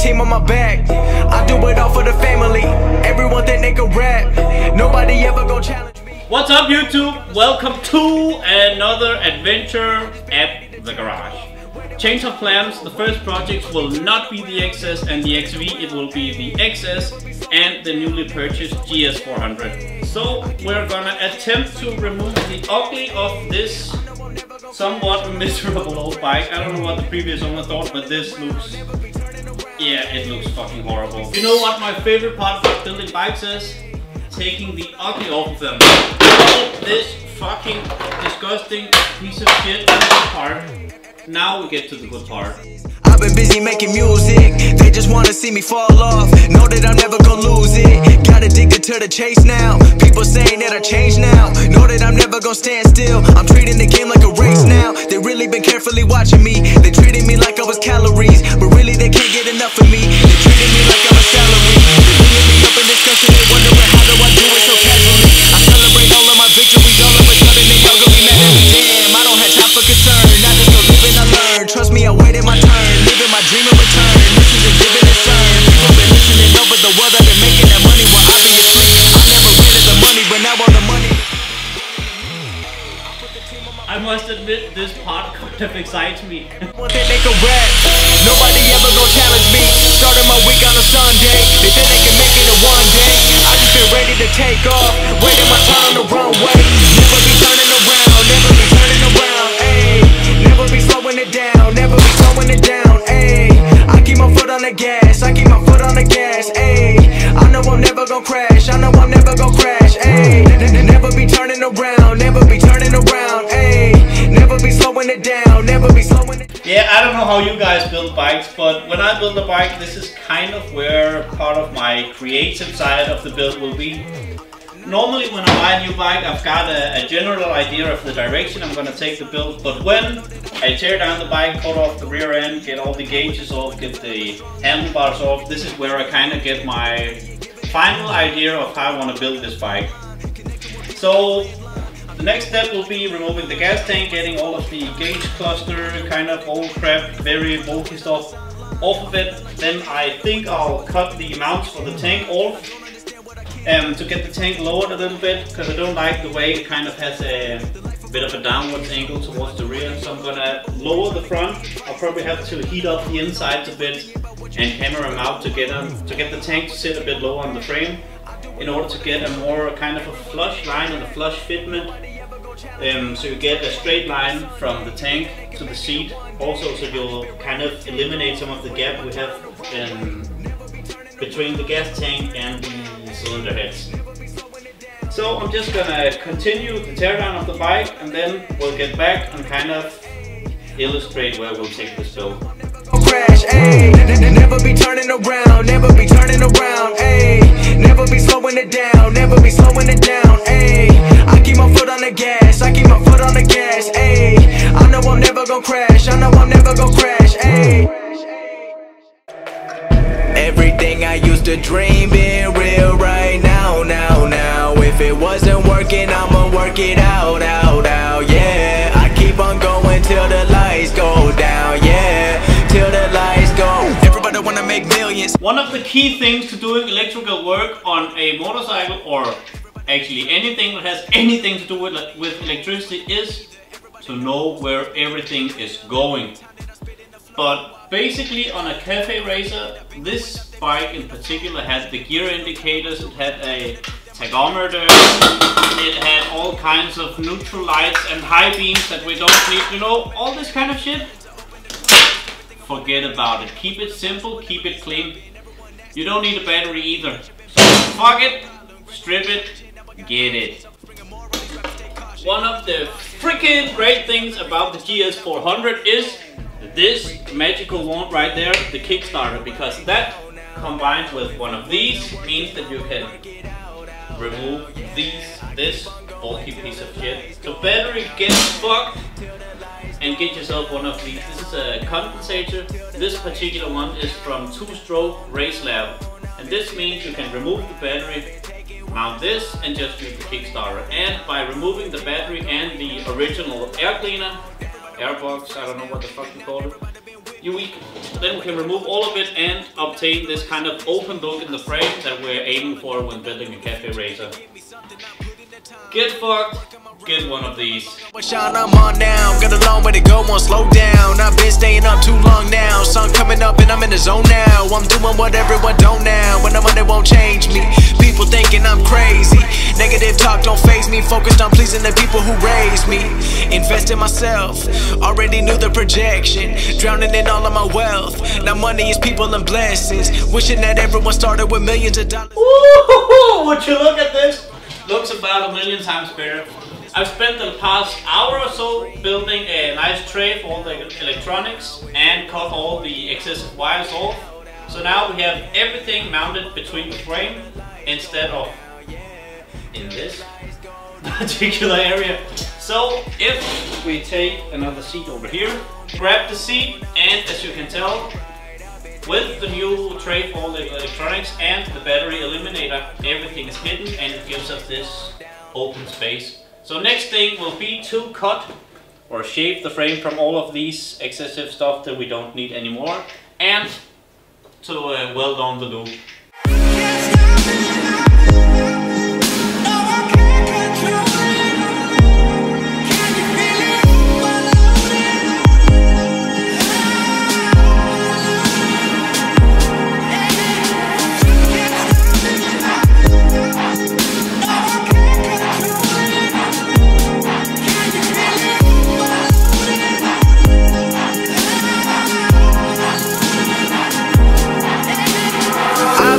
team on my back. I do it all for the family. Everyone think they can rap. Nobody ever gon' challenge me. What's up, YouTube? Welcome to another adventure at the garage. Change of plans. The first projects will not be the XS and the XV. It will be the XS and the newly purchased GS400. So we're gonna attempt to remove the ugly of this somewhat miserable old bike. I don't know what the previous owner thought, but this looks... yeah, it looks fucking horrible. You know what my favorite part of building bikes is? Taking the ugly off of them. All this fucking disgusting piece of shit apart. Now we get to the good part. I've been busy making music. They just wanna see me fall off. Know that I'm never gonna lose it. Got addicted to the chase now. People saying that I changed now. Know that I'm never gonna stand still. I'm treating the game like a race now. They really been carefully watching me. They treated me like I was calories, but really they can't get enough of me. They treated me like I'm a salary. They bringing me up in discussion. They wondering how do I do it so casually. I celebrate all of my victories. All of a sudden they all gonna be mad at me. Damn, I don't have time for concern. I just go live and I learn. Trust me, I waited my turn. Living my dream in return. This is a given and turn. People been listening over the world. I've been making that money. Well, obviously I never rented the money, but now all the money. I must admit, this part kind of excites me. One thing they can rap. Nobody ever gonna challenge me. Started my week on a Sunday. They think they can make it in one day. I just been ready to take off. Waiting my turn on the runway. Never be turning around. Never be turning around. Ayy. Never be slowing it down. Never be slowing it down. Ayy. I keep my foot on the gas. I keep my foot on the gas. Ayy. I know I'm never gonna crash. I know I'm never gonna crash. Ayy. Never be turning around. Never be turning around. Ayy. Never be slowing it down. Never be slowing it down. Yeah, I don't know how you guys build bikes, but when I build a bike, this is kind of where part of my creative side of the build will be. Normally when I buy a new bike, I've got a general idea of the direction I'm going to take the build, but when I tear down the bike, cut off the rear end, get all the gauges off, get the handlebars off, this is where I kind of get my final idea of how I want to build this bike. So the next step will be removing the gas tank, getting all of the gauge cluster, kind of old crap, very bulky stuff off of it. Then I think I'll cut the mounts for the tank off to get the tank lowered a little bit, because I don't like the way it kind of has a bit of a downwards angle towards the rear. So I'm gonna lower the front. I'll probably have to heat up the insides a bit and hammer them out to get the tank to sit a bit lower on the frame, in order to get a more kind of a flush line and a flush fitment. So you get a straight line from the tank to the seat, also so you'll kind of eliminate some of the gap we have between the gas tank and the cylinder heads. So I'm just gonna continue the teardown of the bike, and then we'll get back and kind of illustrate where we'll take this build. Crash, ayy. Never be turning around. Never be turning around. Ayy. Never be slowing it down. Never be slowing it down. Ayy. I keep my foot on the gas. I keep my foot on the gas. Ayy. I know I'm never gonna crash. I know I'm never gonna crash. Ayy. Everything I used to dream being real right now, now. If it wasn't working, I'ma work it out, yeah. I keep on going till the lights go down, yeah. Till the lights go. Everybody wanna make millions. One of the key things to doing electrical work on a motorcycle, or actually anything that has anything to do with electricity, is to know where everything is going. But basically on a café racer, this bike in particular had the gear indicators, it had a tachometer, it had all kinds of neutral lights and high beams that we don't need, you know, all this kind of shit. Forget about it. Keep it simple, keep it clean. You don't need a battery either. So fuck it, strip it, get it. One of the freaking great things about the GS400 is this magical one right there, the Kickstarter, because that combined with one of these means that you can remove this bulky piece of shit. So battery gets fucked and get yourself one of these. This is a compensator. This particular one is from 2-Stroke Race Lab, and this means you can remove the battery, mount this, and just use the Kickstarter. And by removing the battery and the original air cleaner, airbox, I don't know what the fuck you call it, then we can remove all of it and obtain this kind of open look in the frame that we're aiming for when building a cafe racer. Get fucked, get one of these. I'm on now, got a long way to go, won't slow down. I've been staying up too long now. Sun coming up and I'm in the zone now. I'm doing what everyone don't now. When I'm on it won't change me. People thinking I'm crazy. Negative talk don't faze me. Focused on pleasing the people who raised me. Invest in myself, already knew the projection. Drowning in all of my wealth. Now money is people and blessings. Wishing that everyone started with millions of dollars. Ooh, would you look at this? Looks about 1,000,000 times better. I've spent the past hour or so building a nice tray for all the electronics and cut all the excessive wires off. So now we have everything mounted between the frame instead of in this particular area. So if we take another seat over here, grab the seat, and as you can tell, with the new tray for all the electronics and the battery eliminator, everything is hidden and it gives us this open space. So next thing will be to cut or shave the frame from all of these excessive stuff that we don't need anymore, and to weld on the loop.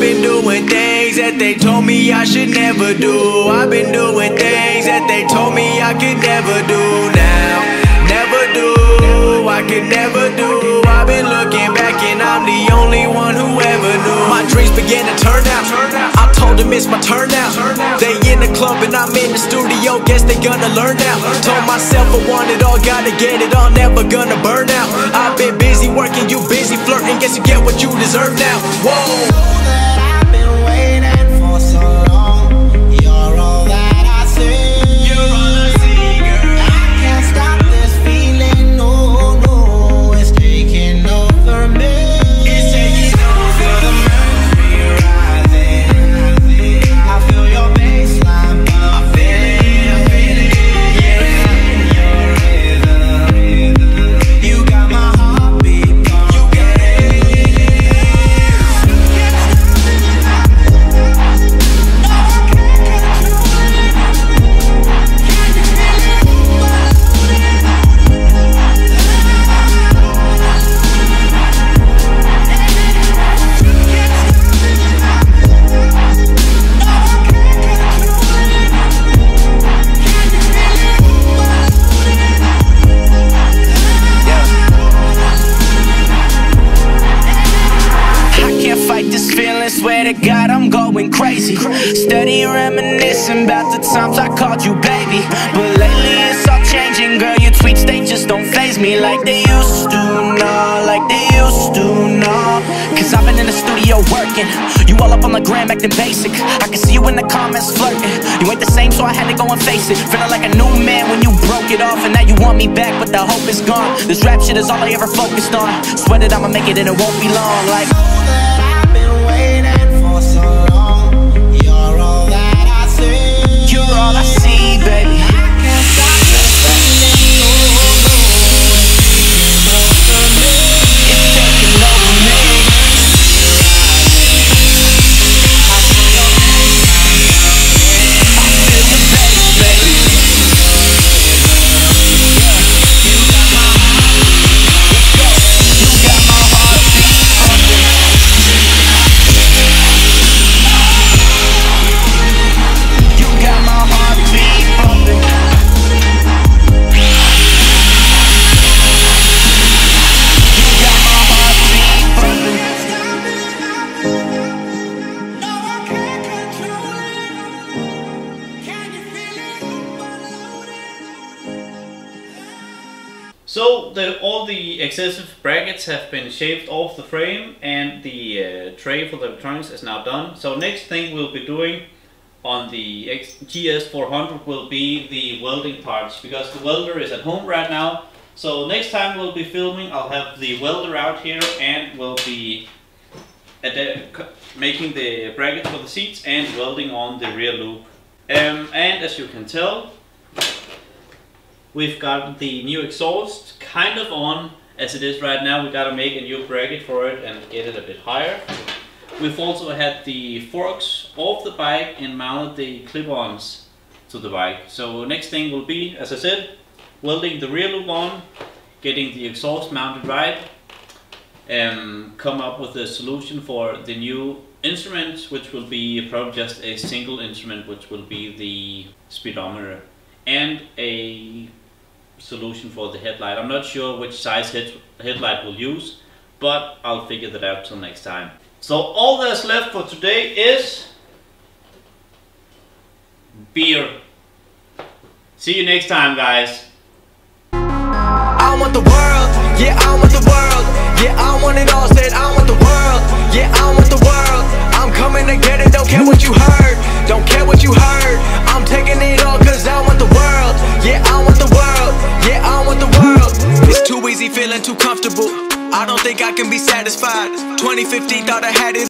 Been doing things that they told me I should never do. I've been doing things that they told me I could never do now. Never do, I could never do. I've been looking back and I'm the only one who ever knew. My dreams began to turn out. I told them it's my turn now. They in the club and I'm in the studio. Guess they gonna learn now. Told myself I want it all, gotta get it all, never gonna burn out. I've been busy working, you busy flirting. Guess you get what you deserve now. Whoa. Swear to God I'm going crazy. Steady reminiscing about the times I called you baby. But lately it's all changing, girl. Your tweets, they just don't faze me like they used to, no. Like they used to, no. Cause I've been in the studio working. You all up on the gram acting basic. I can see you in the comments flirting. You ain't the same, so I had to go and face it. Feeling like a new man when you broke it off, and now you want me back, but the hope is gone. This rap shit is all I ever focused on. Swear that I'ma make it and it won't be long. Like so long, you're all that I see. You're all I see, baby. I can't stop this feeling. It's taking over me. I feel your bass, baby. You got my heart. You got my heart. So all the excessive brackets have been shaved off the frame, and the tray for the electronics is now done. So next thing we'll be doing on the GS400 will be the welding parts, because the welder is at home right now So next time we'll be filming, I'll have the welder out here and we'll be making the bracket for the seats and welding on the rear loop. And as you can tell, we've got the new exhaust kind of on as it is right now. We gotta make a new bracket for it and get it a bit higher. We've also had the forks off the bike and mounted the clip-ons to the bike. So next thing will be, as I said, welding the rear loop on, getting the exhaust mounted right, and come up with a solution for the new instrument, which will be probably just a single instrument, which will be the speedometer, and a solution for the headlight. I'm not sure which size headlight we'll use, but I'll figure that out till next time. So all that's left for today is beer. See you next time, guys. I want the world, yeah, I want the world, yeah, I want it all, said I want the world, yeah, I want the world, I'm coming to get it, don't care what you heard, don't care what you heard, I'm taking it all cause I want the world, yeah, I want the world, yeah, I want the world. It's too easy feeling too comfortable, I don't think I can be satisfied, 2050 thought I had it